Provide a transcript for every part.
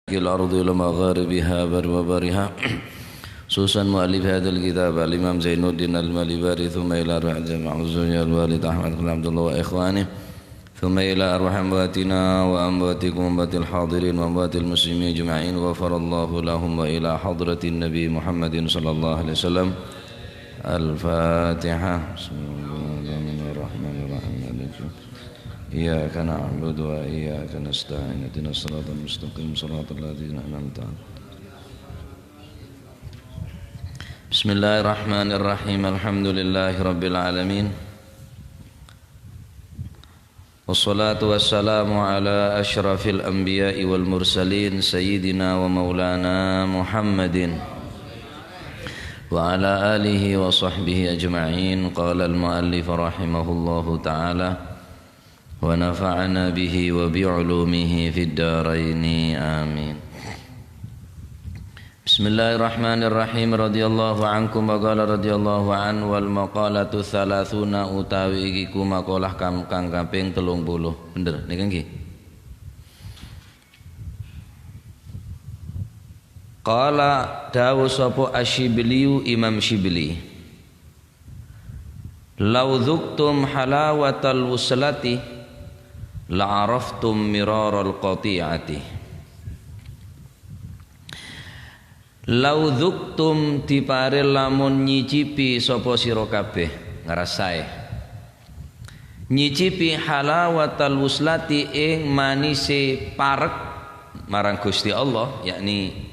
الأرض لمغاربها وبرها خصوصا مؤلف هذا الكتاب الإمام زين الدين المالباري ثم إلى أرواح جميع الزوجة الوالد أحمد بن عبد الله وإخوانه ثم إلى أرواح أمواتنا وأمواتكم أموات الحاضرين وأموات المسلمين أجمعين غفر الله لهم وإلى حضرة النبي محمد صلى الله عليه وسلم. الفاتحة. بسم الله الرحمن الرحيم. إياك نعبد وإياك نستعين اهدنا الصراط المستقيم صراط الذين أنعمت عليهم. بسم الله الرحمن الرحيم. الحمد لله رب العالمين والصلاة والسلام على أشرف الأنبياء والمرسلين سيدنا ومولانا محمد وعلى آله وصحبه أجمعين. قال المؤلف رحمه الله تعالى ونفعنا به وبعلومه في الدارين آمين. بسم الله الرحمن الرحيم. رضي الله عنكم وقال رضي الله عنه والمقالة الثلاثون utawi iku makalah kang kaping 30. Bener niku nggih. Qala dawu sapa Asy-Syibli Imam Syibli law dzuktum halawatal wuslati la'araftum miraral qati'ati. Lau dzuktum dipare lamun nyicipi sapa sira kabeh ngrasae nyicipi halawatal wuslati ing manise parek marang Gusti Allah, yakni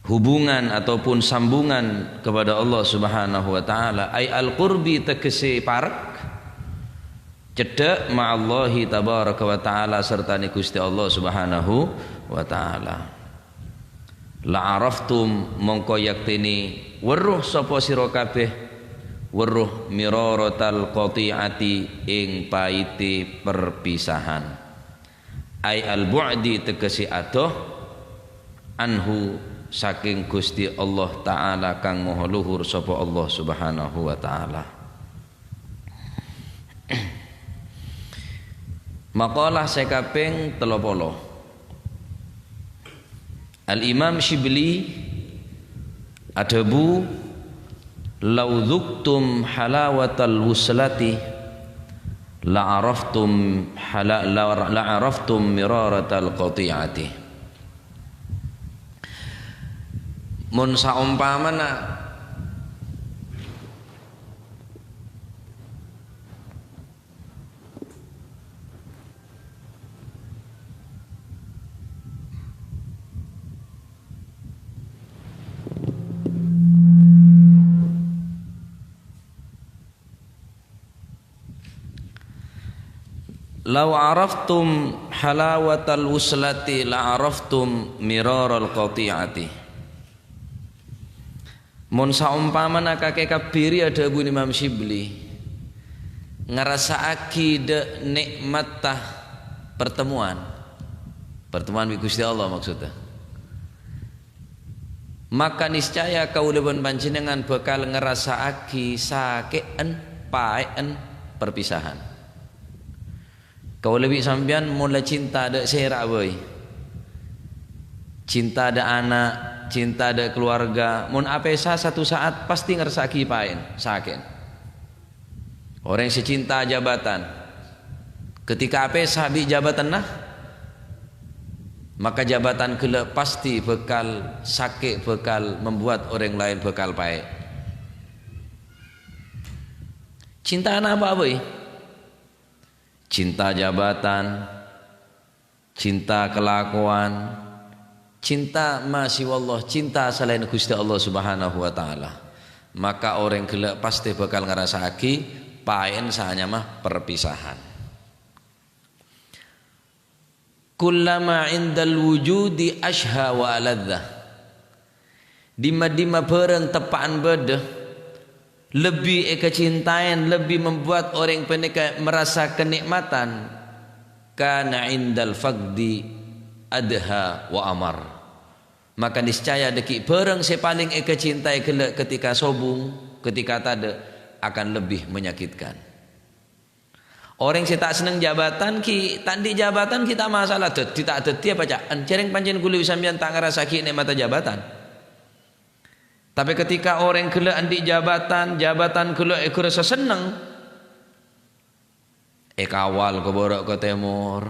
hubungan ataupun sambungan kepada Allah Subhanahu wa taala, ai al-qurbi tegese parek cedhek ma'allahi tabaraka wa ta'ala sertane Gusti Allah Subhanahu wa ta'ala. La'araftum mongko yaktini weruh sapa sira kabeh weruh miraratal qati'ati ing paite perpisahan, ai al-bu'di tegese adoh anhu saking Gusti Allah taala kang maha luhur sapa Allah Subhanahu wa ta'ala. Makalah sekaping 30. Al-Imam Syibli adabu law dzuktum halawatal wuslati la'araftum miraratal qati'ati. Mun saumpamana law araftum halawatal wuslati la araftum miraral qati'ati. Mun saumpamana kakek kabiri ada Bu Imam Syibli ngarasaaki de nikmat tah pertemuan bi Gusti Allah maksudnya, maka niscaya kaulipun panjenengan bakal ngerasaaki sakeen paen perpisahan. Kau lebih sampean mulai cinta ada serak boy, cinta ada anak, cinta ada keluarga, mun apesa satu saat pasti ngersaki pain sakit. Orang yang secinta jabatan, ketika apesa habis jabatan nah, maka jabatan kelak pasti bekal sakit, bekal membuat orang lain bekal pain. Cinta anak apa boy? Cinta jabatan, cinta kelakuan, cinta masih wallah, cinta selain Gusti Allah Subhanahu wa taala. Maka orang gelak pasti bakal ngerasaki paen sahanya mah perpisahan. Kullama indal wujudi ashha wa aladzah. Dima-dima bareng tepaan bedah lebih kecintaan, lebih membuat orang penika merasa kenikmatan. Kana indal faqdi adha wa amar. Maka niscaya deki bareng sepaling kecintai ketika sobung, ketika tada akan lebih menyakitkan. Orang yang tak seneng jabatan ki, tak di jabatan kita masalah dadi tak dadi apa cak. Cereng pancen kuli sampeyan tak ngerasa ki nikmat jabatan. Tapi ketika orang gelek andi jabatan gelek iku rasa seneng. Kawal ke borok ke timur.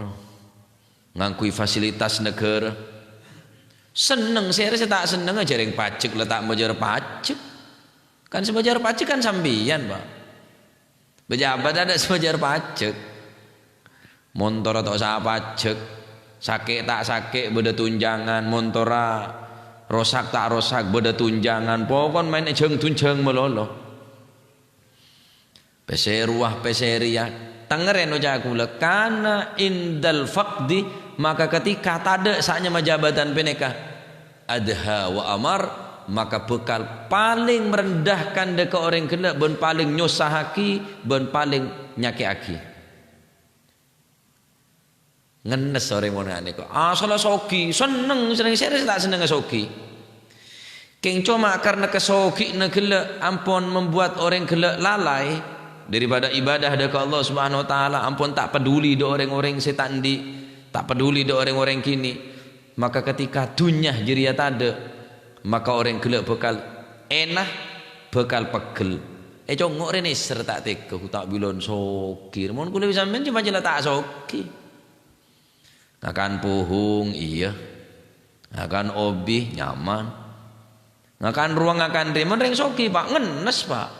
Ngangkui fasilitas negara. Seneng saya tak seneng jareng pajak letak bajar pajak. Kan sebajar pajak kan sambian, Pak. Pejabat ada sebajar pajak. Montor atau sah pajak. Sakit tak sakit beda tunjangan, montora rosak tak rosak beda tunjangan. Pokon main jeng tunjang melolo. Peseruah peseria. Tengeren ucaku le kana indal faqdi, maka ketika tade saatnya jabatan peneka adha wa amar, maka bekal paling merendahkan deka orang kena ben paling nyusahaki ben paling nyaki-aki. Ngenes orang mau ngane kok salah sogi seneng serius tak seneng sogi keng cuma karena kesogi negele ampun membuat orang gele lalai daripada ibadah deka Allah Subhanahu wa taala, ampun tak peduli do orang-orang setan di, tak peduli do orang-orang kini, maka ketika dunya jeria tade, maka orang gelek bekal enak bekal pegel. Congok rene ser tak tega tak bilon sokir. Mun kula sampean cuma jela tak soki. Ngakan puhung iya. Ngakan obi nyaman. Ngakan ruang ngakan remon reng soki Pak, ngenes Pak.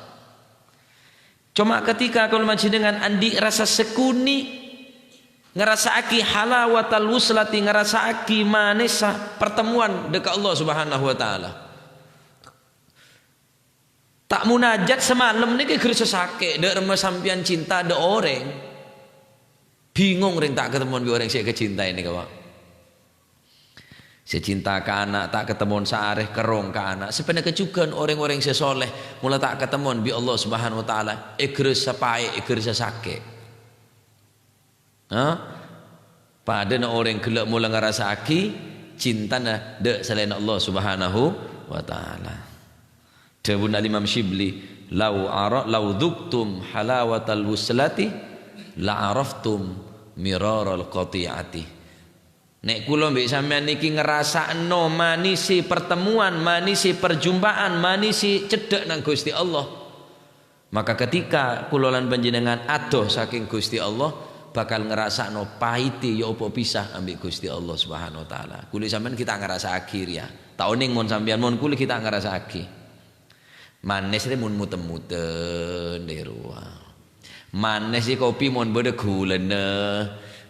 Cuma ketika kalau masih dengan andi rasa sekuni, ngerasa aki halawatal wuslati, ngerasa aki manesa pertemuan dekat Allah Subhanahu wa taala. Tak munajat semalam ni ke gerasa sakit dek remeh sampian cinta de orang. Bingung ring tak ketemuan bi orang saya kecinta ini kawan. Saya cinta ke anak tak ketemuan seareh kerong ke anak. Sebenarnya kejugan orang-orang saya soleh mula tak ketemuan bi Allah Subhanahu wa taala. Gerasa pae, gerasa sakit. Pada orang gelak mula ngerasa aki cinta na de selain Allah Subhanahu wa taala. Dawuh Imam Syibli, lau dzuktum halawatal wuslati la araftum miraral qati'ati. Nek kula mbek sampean niki ngrasakno manisi pertemuan, manisi perjumpaan, manisi cedhek nang Gusti Allah. Maka ketika kula lan panjenengan adoh saking Gusti Allah, bakal ngerasakno pahiti ya apa pisah ambek Gusti Allah Subhanahu wa taala. Kula sampean kita ngerasa akhir ya. Taoning mun sampean mun kula kita ngerasa akhir. Manis re mun muten-muten di ruang. Manis di kopi mun beda gulane.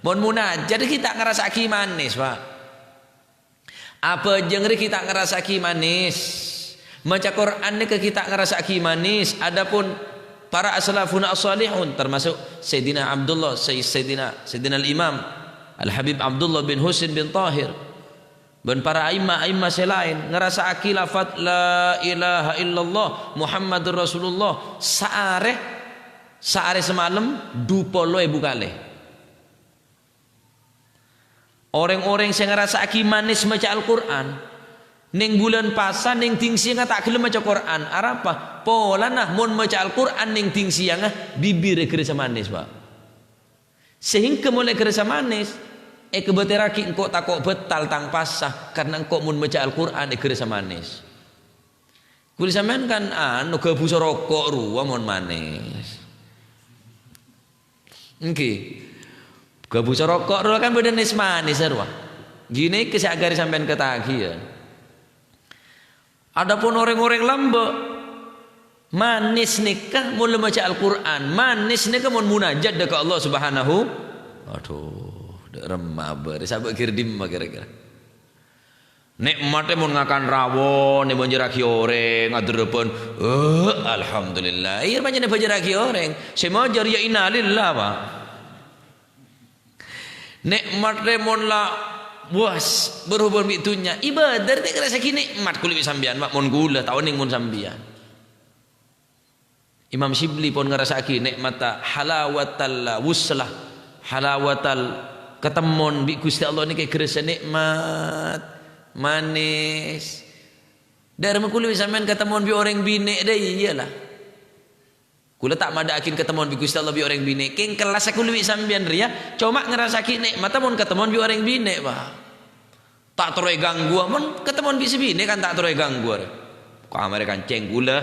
Mun munajat kita ngerasa ki manis, Pak. Apa jengri kita ngerasa ki manis. Maca Quran ni kita ngerasa ki manis. Adapun para as-salafun as-salihun termasuk Sayyidina Abdullah, Sayyidina Al-Imam Al-Habib Abdullah bin Husain bin Tahir dan para a'immah selain ngerasa aki lafaz la ilaha illallah Muhammadur Rasulullah saare semalam 20.000 kali. Orang-orang yang ngerasa aki manis maca Al-Quran ning bulan pasan ning tingsi nga tak gelem maca Quran arapa pola nah mun maca Al-Quran ning tingsi nga bibir gerasa manis Pak, sehingga mulai gerasa manis kebeteraki engkau takok betal tang pasah karena engkau mun maca Al-Quran gerasa manis. Kuli sampean kan anu gabusa rokok ruwa mun manis nggih. Gabusa rokok ruwa kan beda nis manis ruwa. Gini kesagari sampean ketagihan. Adapun orang-orang lembek manis nikah mun maca Al-Quran, manis nikah mun munajat dekat Allah Subhanahu. Aduh, dek remah ber sabak kirdim kira-kira. Nikmate mun ngakan rawon ni banjaraki oreng ngadrepen. Alhamdulillah. Iya panjenengan banjaraki oreng. Semajar ya innalillah, Pak. Nikmat remon la buas berhubung bitunya ibadah tak kerasa kini nikmat kulit sambian mak mon gula tahun ning mon sambian. Imam Syibli pun ngerasa ki nikmat halawatal wuslah halawatal ketemon bi Gusti Allah ni kayak kerasa nikmat manis. Dari kulit sambian ketemon bi orang bine deh iyalah. Kula tak madakin ketemuan bi Gusti Allah bi orang bine. King kelas aku lebih sambian ria, cuma ngerasaki nikmat mun ketemuan bi orang bine, Pak. Tak terus ganggu mun ketemuan bi sebine kan tak terus ganggu. Kamera kancing kula.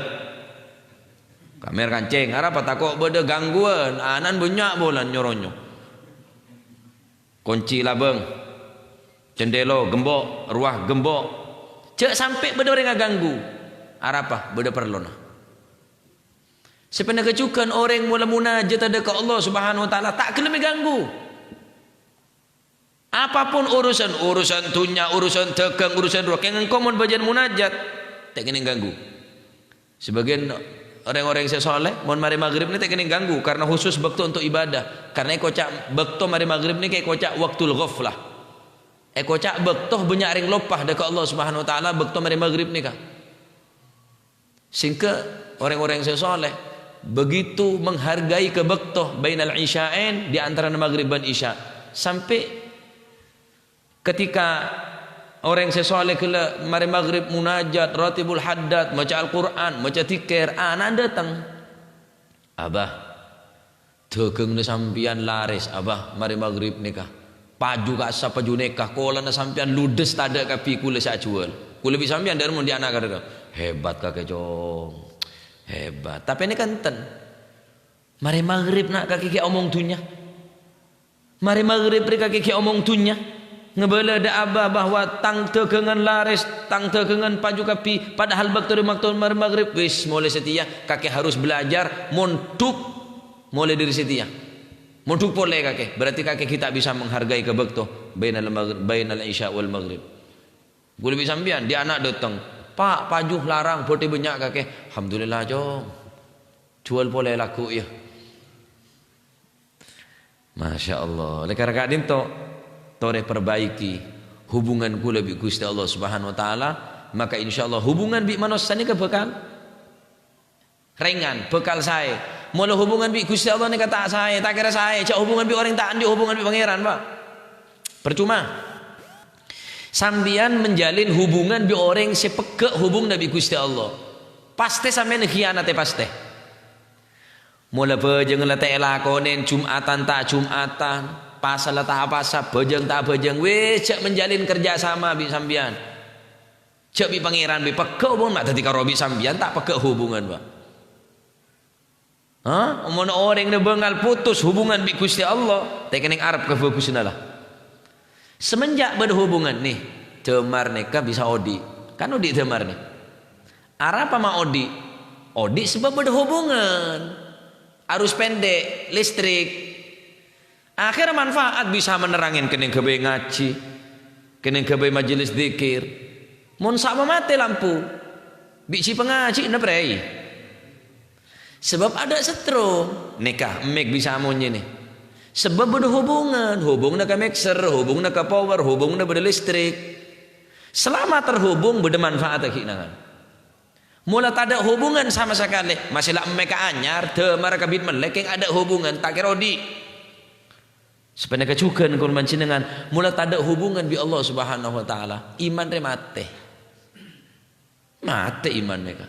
Kamera kancing, apa takut beda gangguan, anan banyak bolan nyoronyo. Kunci labeng. Cendelo gembok, ruah gembok. Cek sampai beda orang ganggu. Apa? Beda perlu nah. Sebenarnya kecukan orang mula munajat ada ke Allah Subhanahu wa taala tak kena ganggu. Apapun urusan tunya, urusan tegang, urusan roh yang engkau mun bajan munajat tak kena ganggu. Sebagian orang-orang yang soleh mun mari maghrib ni tak kena ganggu karena khusus waktu untuk ibadah. Karena kocak waktu mari maghrib ni kayak kocak waktul ghaflah. Kocak waktu banyak ring lopah dekat Allah Subhanahu wa taala waktu mari maghrib ni kah. Sehingga orang-orang yang soleh begitu menghargai kebektoh bainal isya'ain di antara maghrib dan isya sampai ketika orang sesoleh kala mari maghrib munajat ratibul haddad baca Al-Quran baca zikir anak datang abah dagang na sampian laris abah mari maghrib nikah paju ka asa paju nikah kola na sampian ludes tada kapi kula sak jual kula bi sampian dari mun di anak kada hebat kakek jong hebat. Tapi ini kan ten. Mari maghrib nak kaki omong tunya. Mari maghrib kaki omong tunya. Ngebala da abah bahwa tang tegengan laris, tang tegengan paju kapi. Padahal waktu mari maghrib wis mulai setia. Kaki harus belajar monduk mulai dari setia. Monduk boleh kaki. Berarti kaki kita bisa menghargai kebekto bainal isya wal maghrib. Gue lebih sambian dia anak datang. Pak, pajuh larang, putih banyak kakek. Alhamdulillah, jom. Jual boleh laku ya. Masya Allah. Oleh karena kadin to, tore perbaiki hubungan ku lebih Gusti Allah Subhanahu wa taala, maka insya Allah hubungan bi manusia ni bekal ringan, bekal saya. Mula hubungan bi Gusti Allah ni kata saya, tak kira saya. Cak hubungan bi orang tak andi hubungan bi pangeran, Pak. Percuma. Sambian menjalin hubungan bi orang sepeke hubung Nabi Gusti Allah. Pasti sampean khianate pasti. Mula bejeng la tak lakonen Jumatan tak Jumatan, pasal tak pasal bejeng tak bejeng wis cek menjalin kerjasama bi sambian. Cek bi pangeran bi peke hubungan mak dadi karo bi sambian tak peke hubungan, Pak. Hah? Mun orang ne bengal putus hubungan bi Gusti Allah, tek ning arep kebagusna lah. Semenjak berhubungan nih demar nikah bisa odi kan odi demar nih apa mah odi sebab berhubungan arus pendek listrik akhirnya manfaat bisa menerangin kene kebe ngaji kene kebe majelis zikir mun sama mati lampu bisi pengaji neprei sebab ada setrum nikah mek bisa amunnya nih sebab berhubungan, hubungnya ke mixer, hubungnya ke power, hubungnya pada listrik. Selama terhubung bermanfaat akhirnya. Mula tak ada hubungan sama sekali, masih lah mereka anyar, demar kabit melek yang ada hubungan tak kira di. Sebenarnya kecukan korban dengan mula tak ada hubungan bi Allah Subhanahu wa taala, iman remate. Mate iman mereka.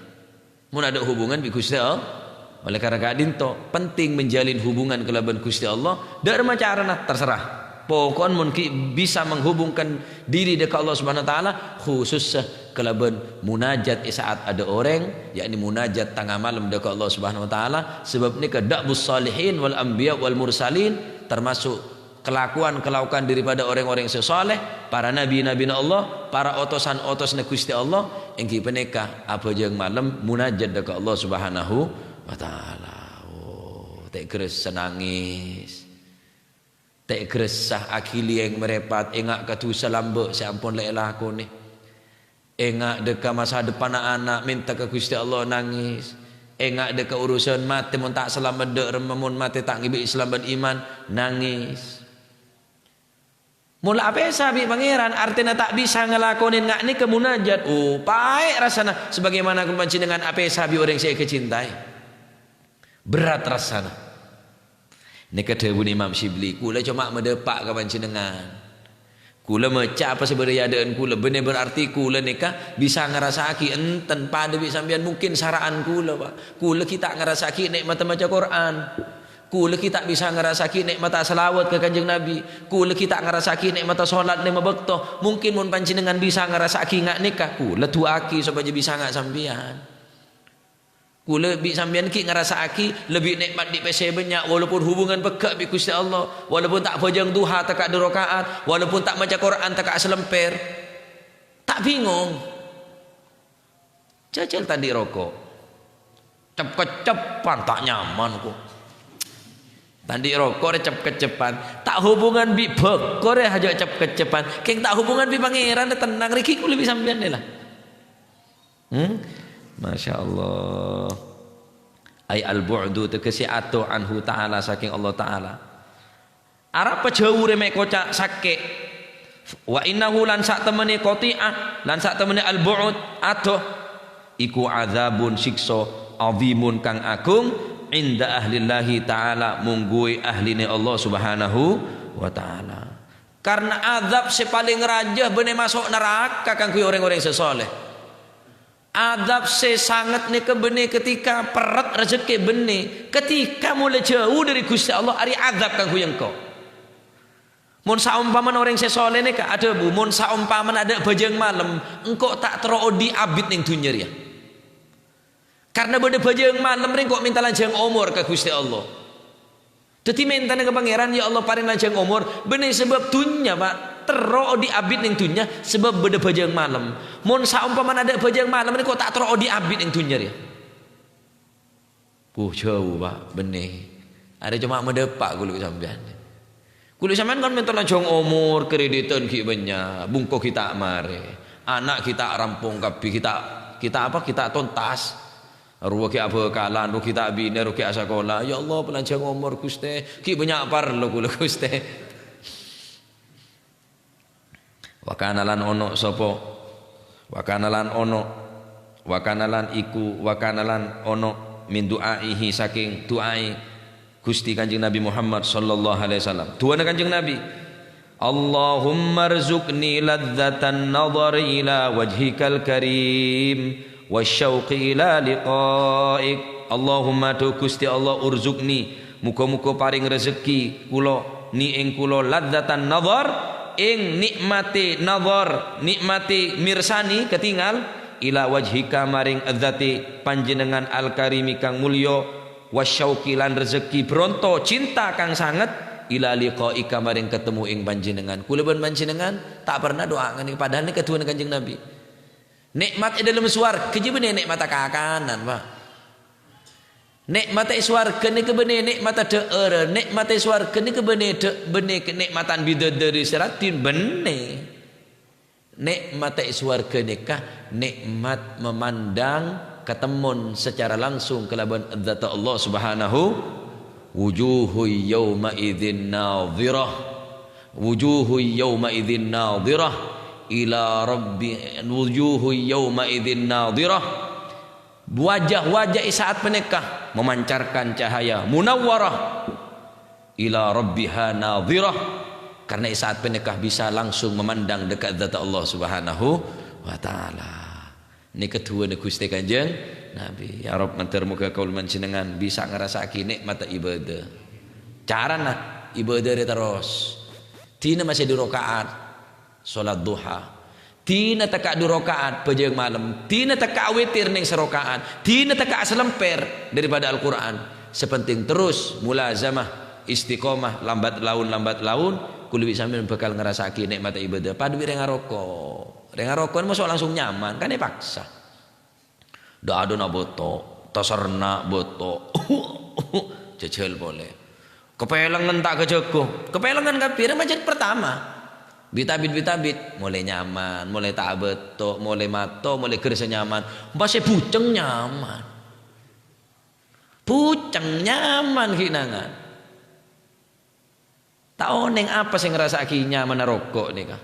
Mula ada hubungan bi Gusti Allah. Oleh karena kadin to penting menjalin hubungan kelaban Gusti Allah dari macam terserah. Pokon mungkin bisa menghubungkan diri dekat Allah Subhanahu wa taala khusus kelaban munajat saat ada orang yakni munajat tengah malam dekat Allah Subhanahu wa taala sebab ni kedabus salihin wal anbiya wal mursalin termasuk kelakuan daripada orang-orang yang soleh, para nabi-nabi Allah, para otosan-otos Gusti Allah yang peneka apa jeng malam munajat dekat Allah Subhanahu wa ta'ala. Oh, tak keres senangis. Tak keresah akili yang merepat, engak katu salambek seampun lek laku ni. Engak deka masa depan anak minta ke Gusti Allah nangis. Engak deka urusan mati mun tak selamat dek rememun mati tak ngibi Islam dan iman nangis. Mula apa sabi pangeran artinya tak bisa ngelakonin ngak ni ke munajat. Oh, baik rasana sebagaimana kebenci dengan apa sabi orang saya kecintai. Berat rasana. Ini kata Imam Syibli, kula cuma mendepak ke panjenengan. Kula meca apa sebenarnya adaan kula benar berarti kula nikah bisa ngerasaki enten pada bi sampean mungkin saraan kula Pak. Kula kita ngerasaki nikmat baca Quran. Kula kita bisa ngerasaki nikmat selawat ke Kanjeng Nabi. Kula kita ngerasaki nikmat salat lima waktu. Mungkin mun panjenengan bisa ngerasaki ngak nikah kula tuaki supaya bisa ngak sampean. Kula bi sampean ki ngerasaki lebih nikmat di PC banyak walaupun hubungan pekak bi Gusti Allah, walaupun tak bojang duha tak ada rakaat, walaupun tak baca Quran tak selemper. Tak bingung. Jajal tadi rokok. Cep-cepan tak nyaman kok. Tadi rokok cep kecepan, tak hubungan bi bekor aja cep kecepan. Keng tak hubungan bi pangeran tenang riki kula bi sampean lah. Masya Allah. Ay al-bu'du tegesi atuh anhu ta'ala saking Allah ta'ala. Arab jauh remek kocak sakit. Wa innahu lan sak temene qati'ah lan sak temene al-bu'd atuh iku azabun siksa azimun kang agung inda ahlillahi ta'ala munggui ahline Allah subhanahu wa ta'ala. Karena azab sepaling raja bener masuk neraka kang kuwi orang-orang sesoleh. Adab sangat ni kebene ketika perat rezeki bene ketika mulai jauh dari Gusti Allah ari adab kang huyang kau. Mun saumpaman orang sesoleh ni ada bu mun saumpaman ada bajang malam engkau tak terodi abid ning dunya ya. Karena bade bajang malam ring kok minta lanjang umur ke Gusti Allah. Dadi mintane ke pangeran ya Allah paring lanjang umur bene sebab dunya Pak. Tero di abid ning dunya sebab beda bajang malam. Mun saumpaman ada bajang malam ini kok tak tero di abid ning dunya ya. Jauh Pak benih. Ada cuma mendepak kulit sampean. Kulit sampean kan mentor lanjong umur kreditan ki banyak, bungko kita mare. Anak kita rampung kapi kita apa? Kita tuntas. Ruwa ki abekalan, ruwa kita bina, ruwa ki sekolah. Ya Allah pelanjang umur Gusti, ki banyak parlo kula Gusti. Wakanalan ono sopo wakanalan ono min du'aihi saking du'ai Gusti Kanjeng Nabi Muhammad sallallahu alaihi wasallam duana Kanjeng Nabi Allahumma rzuqni ladzatan nadhar ila wajhikal karim wasyauqi ila liqa'ik Allahumma tu Gusti Allah urzuqni muga-muga paring rezeki kula ni ing kula ladzatan nadhar ing nikmati nazar nikmati mirsani ketinggal ila wajhika maring adzati panjenengan al karimi kang mulya wasyauqi lan rezeki bronto cinta kang sanget ila liqaika maring ketemu ing panjenengan kula ben panjenengan tak pernah doa ngene padahal ini kedua Kanjeng Nabi nikmat dalam swarga jebene nikmat kakanan Pak nikmat swarga ni kebene nikmat deeur nikmat swarga ni kebene bene kenikmatan bidadari seratin bene nikmat swarga nikah nikmat memandang ketemun secara langsung kelaban zat Allah subhanahu wujuhu yawma idzin nadhirah wujuhu yawma idzin nadhirah ila rabbi wujuhu yawma idzin nadhirah wajah-wajah saat menikah memancarkan cahaya munawwarah ila rabbiha nadhirah karena saat menikah bisa langsung memandang dekat zat Allah subhanahu wa ta'ala. Ini kedua ni Gusti Kanjeng Nabi ya Rabb mantar muka kaul manjenengan bisa ngerasaki nikmat ibadah carana ibadah terus tina masih di rakaat salat duha tina teka 2 rakaat bajang malam tina teka witir ning serokaat tina teka selemper daripada Al-Quran sepenting terus mulazamah istiqomah lambat laun kulit sambil bakal ngerasaki nikmat ibadah padu renga rokok masuk langsung nyaman kan dipaksa dah ada na boto taserna boto jejel boleh kepelengan tak kejeguh kepelengan kapir macam pertama bitabit mulai nyaman mulai tak betok mulai mato mulai kerja nyaman masih puceng nyaman hinangan tahu neng apa sih ngerasa nyaman rokok nih kah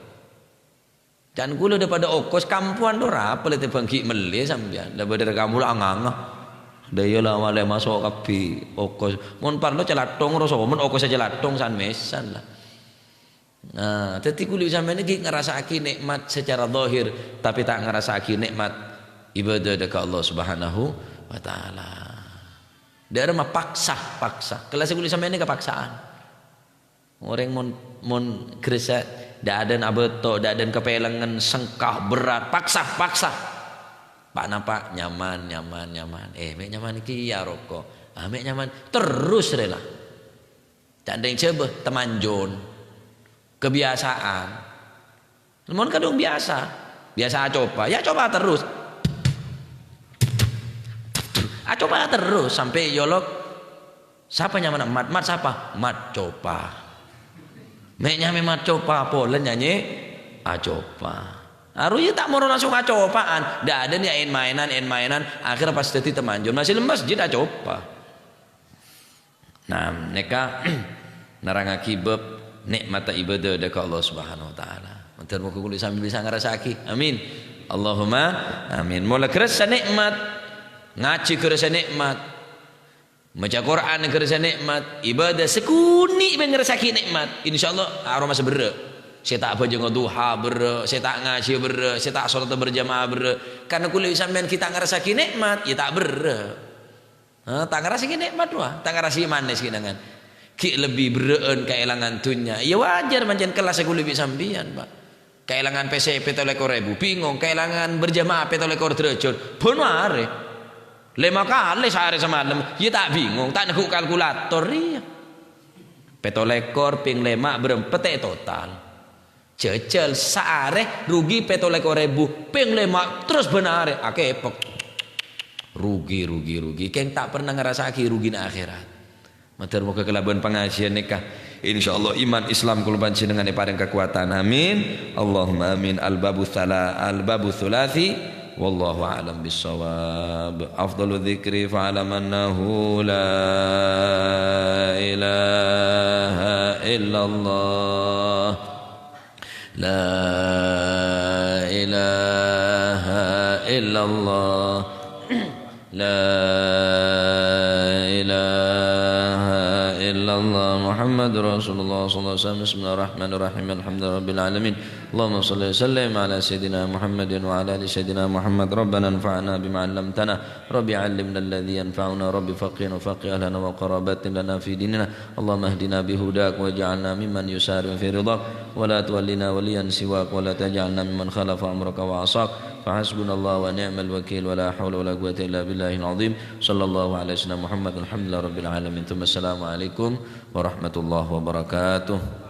dan gula daripada okos kampuan tuh apa lete bangki mele sampean daripada kamu lah angangah daya lah malah masuk kapi okos mon parno celatong roso mon okos celatong san mesan lah Nah, tadi kulit sampean iki ngrasakake nikmat secara zahir tapi tak ngrasakake nikmat ibadah dekat Allah Subhanahu wa taala. Daerah mah paksa. Kelas kulit sampean ini kepaksaan. Orang mon gresek dak aden abeto, dak aden kepelengan sengkah berat, paksa. Pak nampak nyaman. Mek nyaman iki ya rokok. Mek nyaman terus rela. Tak ada yang coba temanjon. Kebiasaan. Lemon kadung biasa coba. Ya coba terus. Coba terus sampai yolok. Siapa nyaman mat siapa? Mat coba. Meknya mat coba polen nyanyi coba. Harusnya tak mau langsung copaan. Ndak ada nih mainan. Akhirnya pas tadi temanjon masih lemas jadi coba. Nah, neka narangaki bab nikmat ibadah dekat Allah Subhanahu wa taala. Mantar muka kulit sambil bisa ngerasaki. Amin. Allahumma amin. Mula kerasa nikmat, ngaji kerasa nikmat, baca Quran kerasa nikmat, ibadah sekuni ben ngerasaki nikmat. Insyaallah aroma sebere. Saya tak baca duha bere, saya tak ngaji bere, saya tak salat berjamaah bere. Karena kulit sampean kita ngerasaki nikmat, ya tak bere. Tak ngerasaki nikmat wah, tak ngerasaki manis kinangan. Ki lebih bereen keelangan dunya. Ya wajar manjen kelas aku lebih sambian, Pak. Keelangan PC 17.000 bingung, keelangan berjamaah 17 derajat. Benar. 5 kali sehari semalam. Ya tak bingung, tak nego kalkulator ya. 17 ping 5 berempet total. Jejel sehari rugi 17.000 ping 5 terus benar. Akepek. Rugi. Keng tak pernah ngerasaki rugi na akhirat. Matur muka kelabuan pengajian nikah. Insyaallah iman Islam kula panjenengan paring kekuatan. Amin. Allahumma amin. Al-babu thulathi wallahu a'lam bissawab. Afdalu dzikri fa'lam annahu la ilaha illallah. La ilaha illallah. La ilaha illallah Muhammadur Rasulullah sallallahu alaihi wasallam. Bismillahirrahmanirrahim. Alhamdulillahirabbil alamin. Allahumma shalli wa sallim ala sayidina Muhammadin wa ala ali sayidina Muhammad. Rabbana anfa'na bima 'allamtana. Rabbi 'allimna alladhi yanfa'una. Rabbi faqihna faqih ahlana wa qarabatin lana fi dinina. Allahumma ihdina bihudak waj'alna mimman yusari'u fi ridhak wa la tuwallina waliyan siwak wa la taj'alna mimman khalafa amraka wa 'asak. Fahasbunallahu wa ni'mal wakil wa la hawla wa la quwwata illa billahil azim. Sallallahu alaihi wasallam Muhammad. Alhamdulillah rabbil alamin. Assalamualaikum warahmatullahi wabarakatuh.